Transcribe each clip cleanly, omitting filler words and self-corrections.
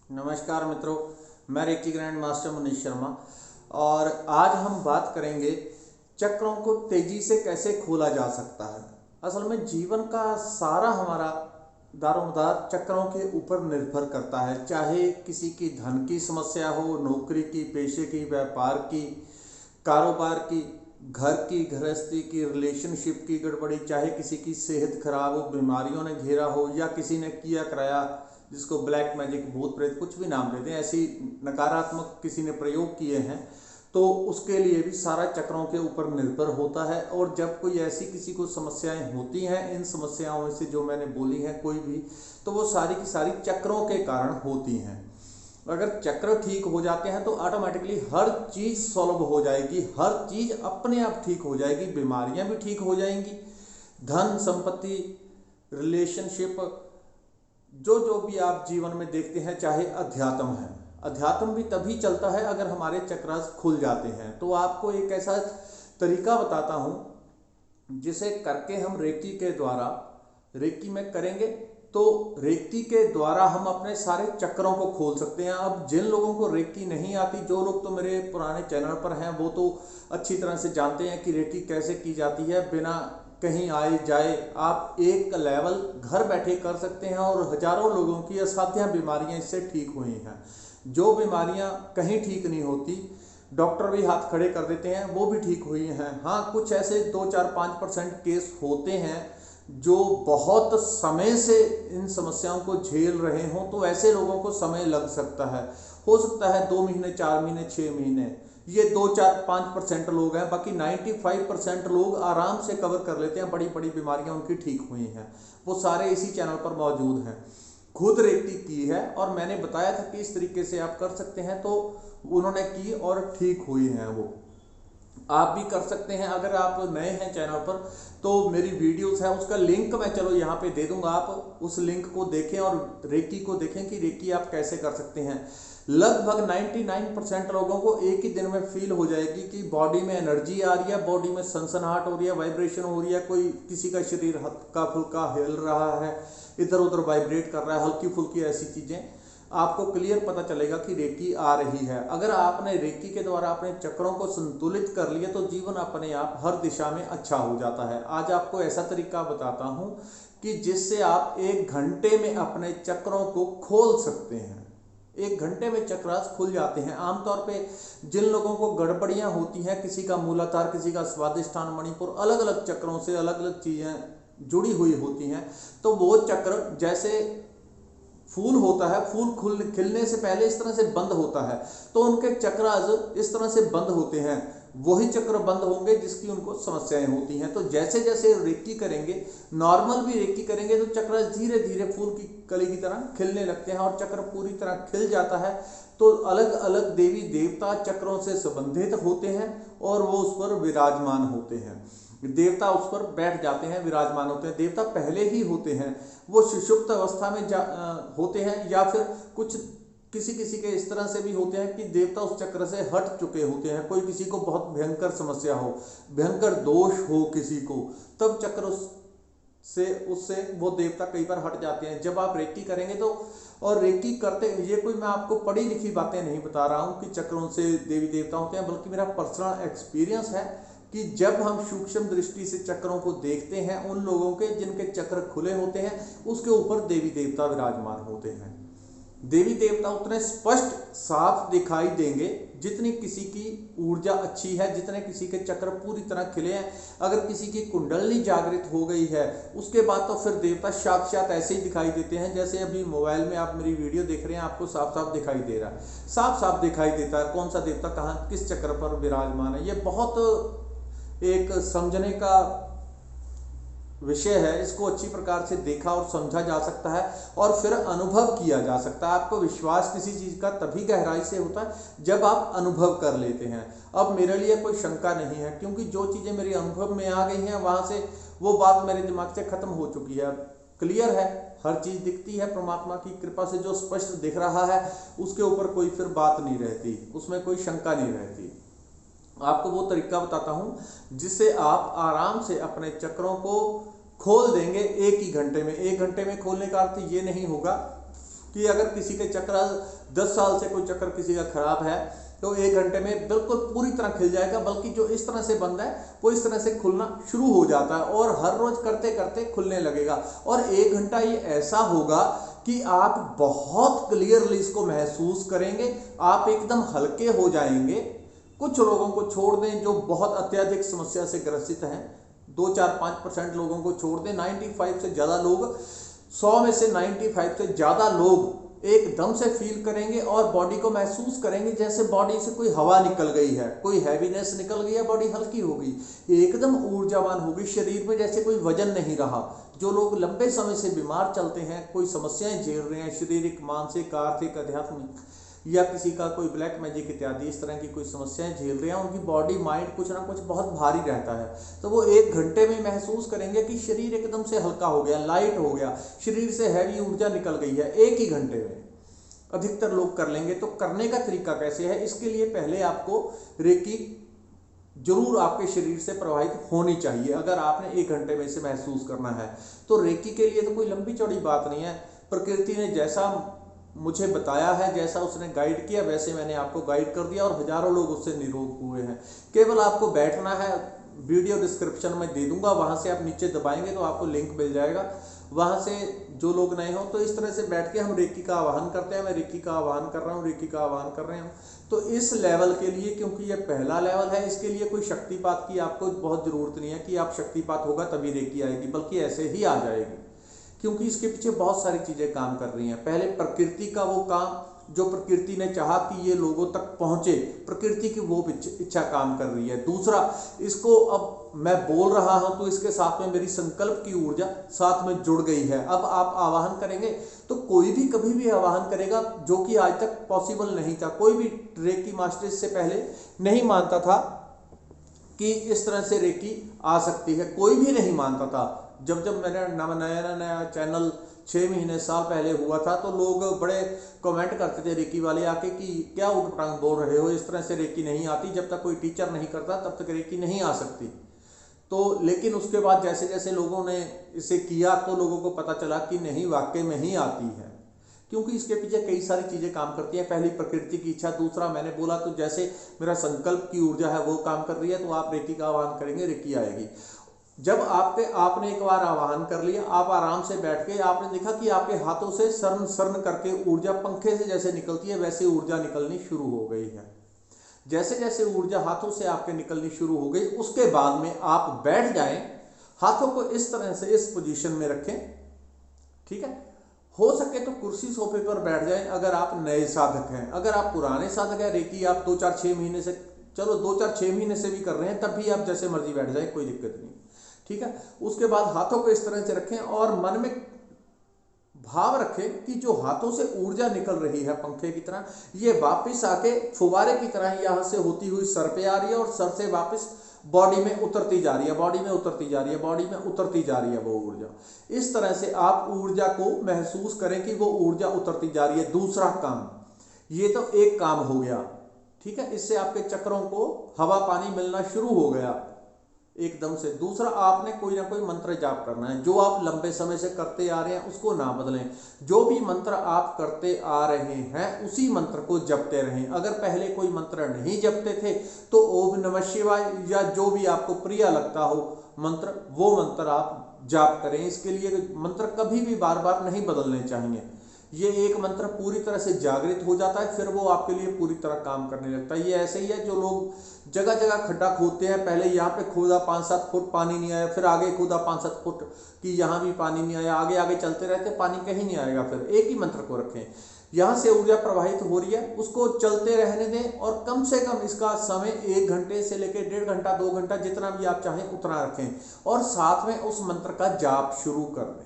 नमस्कार मित्रों, मैं reiki grand master Manish Sharma. और आज हम बात करेंगे चक्रों को तेजी से कैसे खोला जा सकता है। असल में जीवन का सारा हमारा दारोमदार चक्रों के ऊपर निर्भर करता है। चाहे किसी की धन की समस्या हो, नौकरी की, पेशे की, व्यापार की, कारोबार की, घर की, गृहस्थी की, रिलेशनशिप की गड़बड़ी, चाहे किसी की सेहत खराब हो, बीमारियों ने घेरा हो, या किसी ने किया कराया जिसको ब्लैक मैजिक, भूत प्रेत, कुछ भी नाम देते हैं, ऐसी नकारात्मक किसी ने प्रयोग किए हैं, तो उसके लिए भी सारा चक्रों के ऊपर निर्भर होता है। और जब कोई ऐसी किसी को समस्याएं होती हैं, इन समस्याओं में से जो मैंने बोली हैं कोई भी, तो वो सारी की सारी चक्रों के कारण होती हैं। अगर चक्र ठीक हो जाते हैं तो ऑटोमेटिकली हर चीज सॉल्व हो जाएगी, हर चीज अपने आप ठीक हो जाएगी, बीमारियां भी ठीक हो जाएंगी, धन संपत्ति, रिलेशनशिप, जो जो भी आप जीवन में देखते हैं, चाहे अध्यात्म है, अध्यात्म भी तभी चलता है अगर हमारे चक्र खुल जाते हैं। तो आपको एक ऐसा तरीका बताता हूं जिसे करके हम रेकी के द्वारा, रेकी में करेंगे तो रेकी के द्वारा हम अपने सारे चक्रों को खोल सकते हैं। अब जिन लोगों को रेकी नहीं आती, जो लोग तो मेरे पुराने चैनल पर हैं वो तो अच्छी तरह से जानते हैं कि रेकी कैसे की जाती है। बिना कहीं आए जाए आप एक लेवल घर बैठे कर सकते हैं और हजारों लोगों की असाध्य बीमारियां इससे ठीक हुई हैं। जो बीमारियां कहीं ठीक नहीं होती, डॉक्टर भी हाथ खड़े कर देते हैं, वो भी ठीक हुई हैं। हाँ, कुछ ऐसे 2-4-5% केस होते हैं जो बहुत समय से इन समस्याओं को झेल रहे हों, तो ऐसे लोगों को समय लग सकता है। हो सकता है 2 महीने, 4 महीने, 6 महीने। ये 2-4-5% लोग हैं, बाकी 95% लोग आराम से कवर कर लेते हैं, बड़ी बड़ी बीमारियां उनकी ठीक हुई हैं। वो सारे इसी चैनल पर मौजूद हैं। खुद रेकी की है और मैंने बताया था कि इस तरीके से आप कर सकते हैं, तो उन्होंने की और ठीक हुई हैं। वो आप भी कर सकते हैं। अगर आप नए हैं चैनल पर तो मेरी वीडियोस है, उसका लिंक मैं चलो यहाँ पे दे दूंगा, आप उस लिंक को देखें और रेकी को देखें कि रेकी आप कैसे कर सकते हैं। लगभग 99% लोगों को एक ही दिन में फील हो जाएगी कि बॉडी में एनर्जी आ रही है, बॉडी में सनसनाहट हो रही है, वाइब्रेशन हो रही है, कोई किसी का शरीर हल्का फुल्का हिल रहा है, इधर उधर वाइब्रेट कर रहा है, हल्की फुल्की ऐसी चीजें आपको क्लियर पता चलेगा कि रेकी आ रही है। अगर आपने रेकी के द्वारा अपने चक्रों को संतुलित कर लिया तो जीवन अपने आप हर दिशा में अच्छा हो जाता है। आज आपको ऐसा तरीका बताता हूं कि जिससे आप 1 घंटे में अपने चक्रों को खोल सकते हैं। 1 घंटे में चक्रास खुल जाते हैं। आमतौर पे जिन लोगों को गड़बड़ियां होती हैं, किसी का मूलाधार, किसी का स्वादिष्ठान, मणिपुर, अलग अलग चक्रों से अलग अलग चीजें जुड़ी हुई होती हैं, तो वो चक्र जैसे फूल होता है, फूल खिलने से पहले इस तरह से बंद होता है, तो उनके चक्र इस तरह से बंद होते हैं। वही चक्र बंद होंगे जिसकी उनको समस्याएं होती हैं। तो जैसे जैसे रेकी करेंगे, नॉर्मल भी रेकी करेंगे, तो चक्र धीरे धीरे फूल की कली की तरह खिलने लगते हैं और चक्र पूरी तरह खिल जाता है। तो अलग अलग देवी देवता चक्रों से संबंधित होते हैं और वो उस पर विराजमान होते हैं। देवता उस पर बैठ जाते हैं, विराजमान होते हैं। देवता पहले ही होते हैं, वो सुषुप्त अवस्था में होते हैं, या फिर कुछ किसी किसी के इस तरह से भी होते हैं कि देवता उस चक्र से हट चुके होते हैं। कोई किसी को बहुत भयंकर समस्या हो, भयंकर दोष हो किसी को, तब चक्र उससे वो देवता कई बार हट जाते हैं। जब आप रेकी करेंगे तो, और रेकी करते, ये कोई मैं आपको पढ़ी लिखी बातें नहीं बता रहा हूँ कि चक्रों से देवी देवता होते हैं, बल्कि मेरा पर्सनल एक्सपीरियंस है कि जब हम सूक्ष्म दृष्टि से चक्रों को देखते हैं, उन लोगों के जिनके चक्र खुले होते हैं उसके ऊपर देवी देवता विराजमान होते हैं। देवी देवता उतने स्पष्ट साफ दिखाई देंगे जितनी किसी की ऊर्जा अच्छी है, जितने किसी के चक्र पूरी तरह खिले हैं। अगर किसी की कुंडलनी जागृत हो गई है उसके बाद तो फिर देवता साक्षात ऐसे ही दिखाई देते हैं जैसे अभी मोबाइल में आप मेरी वीडियो देख रहे हैं, आपको साफ साफ दिखाई दे रहा है, साफ साफ दिखाई देता है कौन सा देवता कहाँ किस चक्र पर विराजमान है। ये बहुत एक समझने का विषय है। इसको अच्छी प्रकार से देखा और समझा जा सकता है और फिर अनुभव किया जा सकता है। आपको विश्वास किसी चीज का तभी गहराई से होता है जब आप अनुभव कर लेते हैं। अब मेरे लिए कोई शंका नहीं है, क्योंकि जो चीजें मेरे अनुभव में आ गई हैं वहां से वो बात मेरे दिमाग से खत्म हो चुकी है, क्लियर है, हर चीज दिखती है। परमात्मा की कृपा से जो स्पष्ट दिख रहा है उसके ऊपर कोई फिर बात नहीं रहती, उसमें कोई शंका नहीं रहती। आपको वो तरीका बताता हूं जिससे आप आराम से अपने चक्रों को खोल देंगे 1 ही घंटे में। 1 घंटे में खोलने का अर्थ ये नहीं होगा कि अगर किसी के चक्र 10 साल से कोई चक्र किसी का खराब है तो 1 घंटे में बिल्कुल पूरी तरह खिल जाएगा, बल्कि जो इस तरह से बंद है वो इस तरह से खुलना शुरू हो जाता है और हर रोज करते करते खुलने लगेगा। और 1 घंटा ये ऐसा होगा कि आप बहुत क्लियरली इसको महसूस करेंगे, आप एकदम हल्के हो जाएंगे। कुछ लोगों को छोड़ दें जो बहुत अत्यधिक समस्या से ग्रसित हैं, 2-4-5% लोगों को छोड़ दें, 95 से ज़्यादा लोग, 100 में से 95 से ज़्यादा लोग एकदम से फील करेंगे और बॉडी को महसूस करेंगे जैसे बॉडी से कोई हवा निकल गई है, कोई हैवीनेस निकल गई है, बॉडी हल्की हो गई, एकदम ऊर्जावान हो गई, शरीर में जैसे कोई वजन नहीं रहा। जो लोग लंबे समय से बीमार चलते हैं, कोई समस्याएं झेल रहे हैं, शारीरिक, मानसिक, आर्थिक, आध्यात्मिक या किसी का कोई ब्लैक मैजिक इत्यादि इस तरह की कोई समस्याएं झेल रहे हैं, उनकी बॉडी माइंड कुछ ना कुछ बहुत भारी रहता है, तो वो 1 घंटे में महसूस करेंगे कि शरीर एकदम से हल्का हो गया, लाइट हो गया, शरीर से हैवी ऊर्जा निकल गई है 1 ही घंटे में। अधिकतर लोग कर लेंगे। तो करने का तरीका कैसे है? इसके लिए पहले आपको रेकी जरूर आपके शरीर से प्रवाहित होनी चाहिए। अगर आपने 1 घंटे में इसे महसूस करना है तो रेकी के लिए तो कोई लंबी चौड़ी बात नहीं है। प्रकृति ने जैसा मुझे बताया है, जैसा उसने गाइड किया, वैसे मैंने आपको गाइड कर दिया और हजारों लोग उससे निरोग हुए हैं। केवल आपको बैठना है, वीडियो डिस्क्रिप्शन में दे दूंगा, वहां से आप नीचे दबाएंगे तो आपको लिंक मिल जाएगा, वहां से जो लोग नए हो तो इस तरह से बैठ के हम रेकी का आवाहन करते हैं। मैं रेकी का आवाहन कर रहा हूँ, रेकी का आवाहन कर रहे हैं। तो इस लेवल के लिए, क्योंकि ये पहला लेवल है, इसके लिए कोई शक्तिपात की आपको बहुत जरूरत नहीं है कि आप शक्तिपात होगा तभी रेकी आएगी, बल्कि ऐसे ही आ जाएगी, क्योंकि इसके पीछे बहुत सारी चीजें काम कर रही हैं। पहले प्रकृति का वो काम जो प्रकृति ने चाहा कि ये लोगों तक पहुंचे, प्रकृति की वो इच्छा काम कर रही है। दूसरा, इसको अब मैं बोल रहा हूं तो इसके साथ में मेरी संकल्प की ऊर्जा साथ में जुड़ गई है। अब आप आवाहन करेंगे तो कोई भी कभी भी आवाहन करेगा, जो कि आज तक पॉसिबल नहीं था। कोई भी रेकी मास्टर इससे पहले नहीं मानता था कि इस तरह से रेकी आ सकती है, कोई भी नहीं मानता था। जब मेरा नया चैनल 6 महीने साल पहले हुआ था तो लोग बड़े कमेंट करते थे रेकी वाले आके कि क्या उठपटांग बोल रहे हो, इस तरह से रेकी नहीं आती, जब तक कोई टीचर नहीं करता तब तक रेकी नहीं आ सकती। तो लेकिन उसके बाद जैसे जैसे लोगों ने इसे किया तो लोगों को पता चला कि नहीं, वाकई में ही आती है, क्योंकि इसके पीछे कई सारी चीजें काम करती हैं। पहली प्रकृति की इच्छा, दूसरा मैंने बोला तो जैसे मेरा संकल्प की ऊर्जा है वो काम कर रही है, तो आप रेकी का आह्वान करेंगे, रेकी आएगी। जब आपने एक बार आवाहन कर लिया, आप आराम से बैठ के आपने देखा कि आपके हाथों से सर्न सर्न करके ऊर्जा पंखे से जैसे निकलती है वैसे ऊर्जा निकलनी शुरू हो गई है। जैसे जैसे ऊर्जा हाथों से आपके निकलनी शुरू हो गई, उसके बाद में आप बैठ जाएं, हाथों को इस तरह से इस पोजीशन में रखें, ठीक है। हो सके तो कुर्सी सोफे पर बैठ जाएं अगर आप नए साधक हैं। अगर आप पुराने साधक हैं, रेकी आप 2-4-6 महीने से, चलो 2-4-6 महीने से भी कर रहे हैं, तब भी आप जैसे मर्जी बैठ जाए, कोई दिक्कत नहीं, ठीक है। उसके बाद हाथों को इस तरह से रखें और मन में भाव रखें कि जो हाथों से ऊर्जा निकल रही है पंखे की तरह, ये वापस आके फुवारे की तरह यहां से होती हुई सर पे आ रही है और सर से वापस बॉडी में उतरती जा रही है, बॉडी में उतरती जा रही है, बॉडी में उतरती जा रही है वो ऊर्जा। इस तरह से आप ऊर्जा को महसूस करें कि वो ऊर्जा उतरती जा रही है। दूसरा काम, ये तो एक काम हो गया, ठीक है, इससे आपके चक्रों को हवा पानी मिलना शुरू हो गया एकदम से। दूसरा, आपने कोई ना कोई मंत्र जाप करना है, जो आप लंबे समय से करते आ रहे हैं उसको ना बदलें। जो भी मंत्र आप करते आ रहे हैं उसी मंत्र को जपते रहें। अगर पहले कोई मंत्र नहीं जपते थे तो ओम नमः शिवाय या जो भी आपको प्रिय लगता हो मंत्र, वो मंत्र आप जाप करें। इसके लिए मंत्र कभी भी बार बार नहीं बदलने चाहिए। ये एक मंत्र पूरी तरह से जागृत हो जाता है, फिर वो आपके लिए पूरी तरह काम करने लगता है। ये ऐसे ही है जो लोग जगह जगह खड्डा खोदते हैं, पहले यहाँ पे खोदा 5-7 फुट पानी नहीं आया, फिर आगे खोदा 5-7 फुट कि यहाँ भी पानी नहीं आया, आगे आगे चलते रहते पानी कहीं नहीं आएगा। फिर एक ही मंत्र को रखें, यहाँ से ऊर्जा प्रवाहित हो रही है उसको चलते रहने दें और कम से कम इसका समय 1 घंटे से लेकर 1.5 घंटा 2 घंटा जितना भी आप चाहें उतना रखें और साथ में उस मंत्र का जाप शुरू कर दें।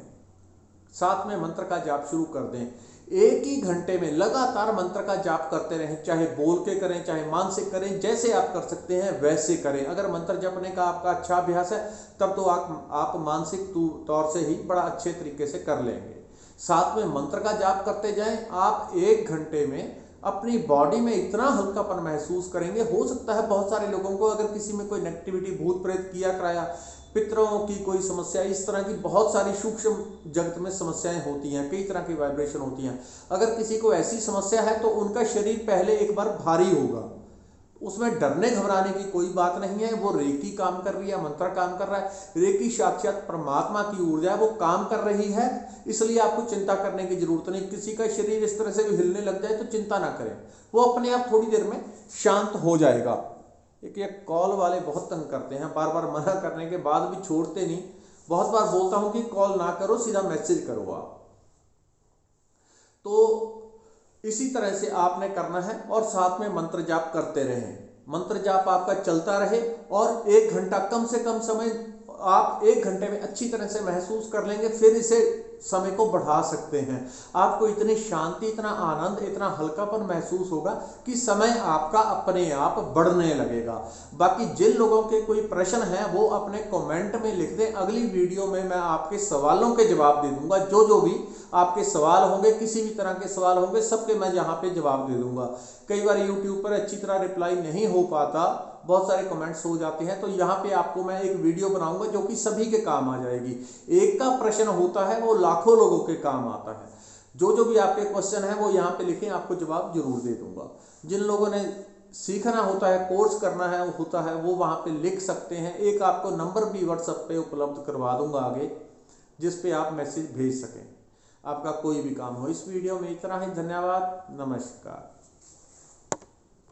साथ में मंत्र का जाप शुरू कर दें। 1 ही घंटे में लगातार मंत्र का जाप करते रहें, चाहे बोल के करें चाहे मानसिक करें, जैसे आप कर सकते हैं वैसे करें। अगर मंत्र जपने का आपका अच्छा अभ्यास है तब तो आप मानसिक तौर से ही बड़ा अच्छे तरीके से कर लेंगे। साथ में मंत्र का जाप करते जाएं। आप 1 घंटे में अपनी बॉडी में इतना हल्कापन महसूस करेंगे। हो सकता है बहुत सारे लोगों को, अगर किसी में कोई नेगेटिविटी, भूत प्रेत किया कराया, पितरों की कोई समस्या, इस तरह की बहुत सारी सूक्ष्म जगत में समस्याएं होती हैं, कई तरह की वाइब्रेशन होती हैं। अगर किसी को ऐसी समस्या है तो उनका शरीर पहले एक बार भारी होगा, उसमें डरने घबराने की कोई बात नहीं है। वो रेकी काम कर रही है, मंत्र काम कर रहा है, रेकी साक्षात परमात्मा की ऊर्जा है, वो काम कर रही है, इसलिए आपको चिंता करने की जरूरत नहीं। किसी का शरीर इस तरह से भी हिलने लग जाए तो चिंता ना करें, वो अपने आप थोड़ी देर में शांत हो जाएगा। एक ये कॉल वाले बहुत तंग करते हैं, बार बार मना करने के बाद भी छोड़ते नहीं। बहुत बार बोलता हूं कि कॉल ना करो, सीधा मैसेज करो आप। तो इसी तरह से आपने करना है और साथ में मंत्र जाप करते रहें। मंत्र जाप आपका चलता रहे और 1 घंटा, कम से कम समय आप 1 घंटे में अच्छी तरह से महसूस कर लेंगे, फिर इसे समय को बढ़ा सकते हैं। आपको इतनी शांति, इतना आनंद, इतना हल्कापन महसूस होगा कि समय आपका अपने आप बढ़ने लगेगा। बाकी जिन लोगों के कोई प्रश्न है वो अपने कमेंट में लिख दें, अगली वीडियो में मैं आपके सवालों के जवाब दे दूंगा। जो भी आपके सवाल होंगे, किसी भी तरह के सवाल होंगे, सबके मैं यहाँ पे जवाब दे दूंगा। कई बार यूट्यूब पर अच्छी तरह रिप्लाई नहीं हो पाता, बहुत सारे कमेंट्स हो जाते हैं, तो यहाँ पे आपको मैं एक वीडियो बनाऊंगा जो कि सभी के काम आ जाएगी। एक का प्रश्न होता है वो लाखों लोगों के काम आता है। जो भी आपके क्वेश्चन है वो यहाँ पे लिखें, आपको जवाब जरूर दे दूंगा। जिन लोगों ने सीखना होता है, कोर्स करना है होता है, वो वहाँ पे लिख सकते हैं। एक आपको नंबर भी व्हाट्सएप पे उपलब्ध करवा दूंगा आगे, जिस पे आप मैसेज भेज सकें, आपका कोई भी काम हो। इस वीडियो में इतना ही, धन्यवाद, नमस्कार।